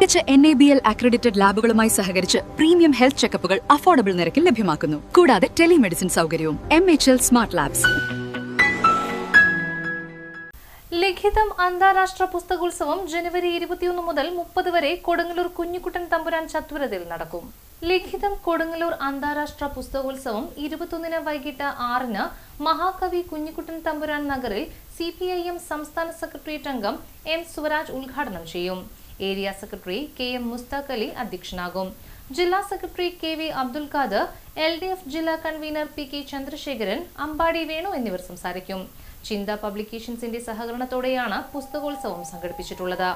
മികച്ച NABL accredited ലാബുകളുമായി സഹകരിച്ച് premium health ചെക്കപ്പുകൾ affordable നിരക്കിൽ ലഭ്യമാക്കുന്നു. കൂടാതെ ടെലിമെഡിസിൻ സൗകര്യവും. MHL smart labs. ലിഖിതം അന്താരാഷ്ട്ര പുസ്തകോത്സവം ജനുവരി 21 മുതൽ 30 വരെ കൊടുങ്ങല്ലൂർ കുഞ്ഞിക്കുട്ടൻ തമ്പുരാൻ ചത്വരത്തിൽ നടക്കും. ലിഖിതം കൊടുങ്ങല്ലൂർ അന്താരാഷ്ട്ര പുസ്തകോത്സവം 21 വൈകിട്ട് 6 മഹാകവി കുഞ്ഞിക്കുട്ടൻ തമ്പുരാൻ നഗറിൽ CPIM സംസ്ഥാന സെക്രട്ടേറിയറ്റ് അംഗം M സുവരാജ് ഉദ്ഘാടനം ചെയ്യും. Area secretary KM Mushtaq Ali അധ്യക്ഷനാകും. ജില്ലാ secretary KV Abdul Khader, LDF ജില്ലാ കൺവീനർ PK ചന്ദ്രശേഖരൻ, അമ്പാടി വേണു എന്നിവർ സംസാരിക്കും. ചിന്ത പബ്ലിക്കേഷൻസിന്റെ സഹകരണത്തോടെയാണ് പുസ്തകോത്സവം സംഘടിപ്പിച്ചിട്ടുള്ളത്.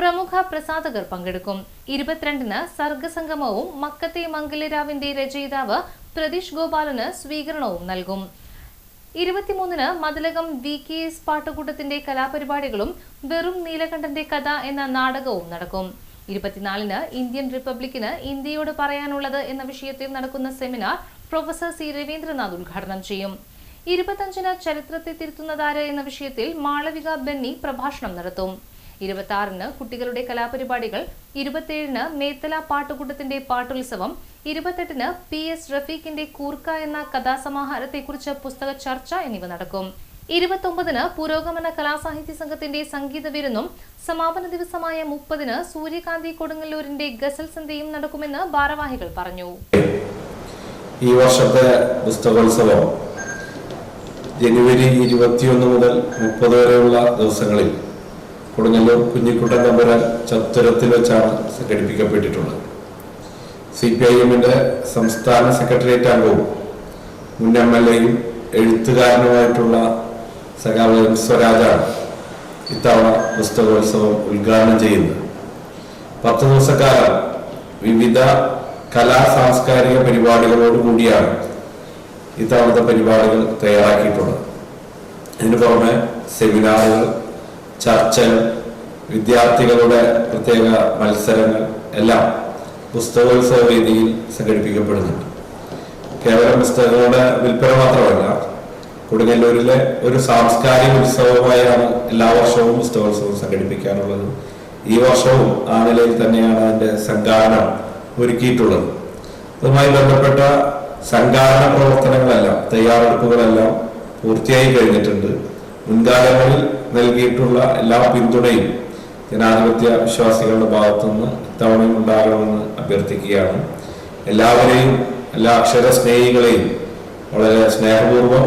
പ്രമുഖ പ്രസാധകർ പങ്കെടുക്കും. 22 സർഗസംഗമവും മക്കത്തെ മംഗലരാവിന്റെ രചയിതാവ് പ്രതീഷ് ഗോപാലന് സ്വീകരണവും നൽകും. 23 മതിലകം VKS പാട്ടുകൂട്ടത്തിന്റെ കലാപരിപാടികളും വെറും നീലകണ്ഠന്റെ കഥ എന്ന നാടകവും നടക്കും. 24 ഇന്ത്യൻ റിപ്പബ്ലിക്കിന് ഇന്ത്യയോട് പറയാനുള്ളത് എന്ന വിഷയത്തിൽ നടക്കുന്ന സെമിനാർ പ്രൊഫസർ C രവീന്ദ്രനാഥ് ഉദ്ഘാടനം ചെയ്യും. 25 ചരിത്രത്തെ തിരുത്തുന്നതാര് എന്ന വിഷയത്തിൽ മാളവിക ബെന്നി പ്രഭാഷണം നടത്തും. 26 കുട്ടികളുടെ കലാപരിപാടികൾ, 27 മേത്തല പാട്ടുകൂട്ടത്തിന്റെ പാട്ടുത്സവം, 28 PS റഫീഖിന്റെ കൂർക്ക എന്ന കഥാസമാഹാരത്തെക്കുറിച്ച് പുസ്തക ചർച്ച എന്നിവ നടക്കും. 29 പുരോഗമന കലാസാഹിത്യ സംഘത്തിന്റെ സംഗീത വിരുന്നും സമാപന ദിവസമായ 30 സൂര്യകാന്തി കൊടുങ്ങല്ലൂരിന്റെ ഗസൽ സന്ധ്യയും നടക്കുമെന്ന് ഭാരവാഹികൾ പറഞ്ഞു. ഈ വർഷത്തെ പുസ്തകോത്സവം ജനുവരി 21 മുതൽ 30 വരെയുള്ള ദിവസങ്ങളിൽ കൊടുങ്ങല്ലൂർ കുഞ്ഞിക്കുട്ടൻ തമ്പുരാൻ ചത്വരത്തിൽ വെച്ചാണ് സംഘടിപ്പിക്കപ്പെട്ടിട്ടുള്ളത്. CPIM-ന്റെ സംസ്ഥാന സെക്രട്ടേറിയറ്റ് അംഗവും മുൻ MLA-യും എഴുത്തുകാരനുമായിട്ടുള്ള സഖാവ് M സ്വരാജാണ് ഇത്തവണ പുസ്തകോത്സവം ഉദ്ഘാടനം ചെയ്യുന്നത്. 10 ദിവസക്കാലം വിവിധ കലാ സാംസ്കാരിക പരിപാടികളോടുകൂടിയാണ് ഇത്തവണത്തെ പരിപാടികൾ തയ്യാറാക്കിയിട്ടുള്ളത്. ഇതിനു പുറമെ സെമിനാറുകൾ, ചർച്ചകൾ, വിദ്യാർത്ഥികളുടെ പ്രത്യേക മത്സരങ്ങൾ എല്ലാം പുസ്തകോത്സവ വേദിയിൽ സംഘടിപ്പിക്കപ്പെടുന്നുണ്ട്. കേവലം പുസ്തകങ്ങളുടെ വിൽപ്പന മാത്രമല്ല, കൊടുങ്ങല്ലൂരിലെ ഒരു സാംസ്കാരിക ഉത്സവമായാണ് എല്ലാ വർഷവും പുസ്തകോത്സവം സംഘടിപ്പിക്കാനുള്ളത്. ഈ വർഷവും ആ നിലയിൽ തന്നെയാണ് അതിന്റെ സംഘാടനം ഒരുക്കിയിട്ടുള്ളത്. അതുമായി ബന്ധപ്പെട്ട സംഘാടന പ്രവർത്തനങ്ങളെല്ലാം, തയ്യാറെടുപ്പുകളെല്ലാം പൂർത്തിയായി കഴിഞ്ഞിട്ടുണ്ട്. മുൻകാലങ്ങളിൽ നൽകിയിട്ടുള്ള എല്ലാ പിന്തുണയും ജനാധിപത്യ വിശ്വാസികളുടെ ഭാഗത്തുനിന്ന് ഇത്തവണയും ഉണ്ടാകണമെന്ന് അഭ്യർത്ഥിക്കുകയാണ്. എല്ലാവരെയും, എല്ലാ അക്ഷര സ്നേഹികളെയും വളരെ സ്നേഹപൂർവ്വം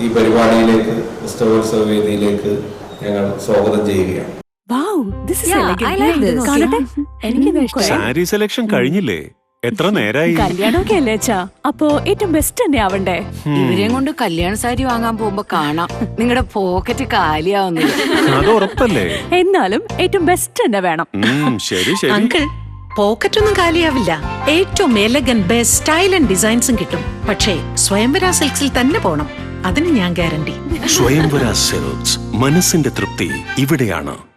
ഈ പരിപാടിയിലേക്ക്, പുസ്തകോത്സവ വേദിയിലേക്ക് ഞങ്ങൾ സ്വാഗതം ചെയ്യുകയാണ്. സാരി സെലക്ഷൻ കഴിഞ്ഞില്ലേ? എത്ര നേരായി? കല്യാണമൊക്കെ അല്ലേ അച്ഛാ, അപ്പോ ഏറ്റവും ബെസ്റ്റ് തന്നെ ആവണ്ടേ? ഇവരെയും കൊണ്ട് കല്യാണ സാരി വാങ്ങാൻ പോകുമ്പോ കാണാം നിങ്ങളുടെ പോക്കറ്റ് കാലിയാവുന്നില്ല. അത് ഉറപ്പല്ലേ? എന്നാലും ഏറ്റവും ബെസ്റ്റ് തന്നെ വേണം. ശരി ശരി അങ്കിൾ, പോക്കറ്റ് ഒന്നും കാലിയാവില്ല. ഏറ്റവും എലഗന്റ് ബെസ്റ്റ് സ്റ്റൈൽ ആൻഡ് ഡിസൈൻസും കിട്ടും. പക്ഷേ സ്വയംവര സിൽക്സിൽ തന്നെ പോണം, അതിന് ഞാൻ ഗ്യാരണ്ടി. സ്വയംവര സിൽക്സ്, മനസ്സിന്റെ തൃപ്തി ഇവിടെയാണ്.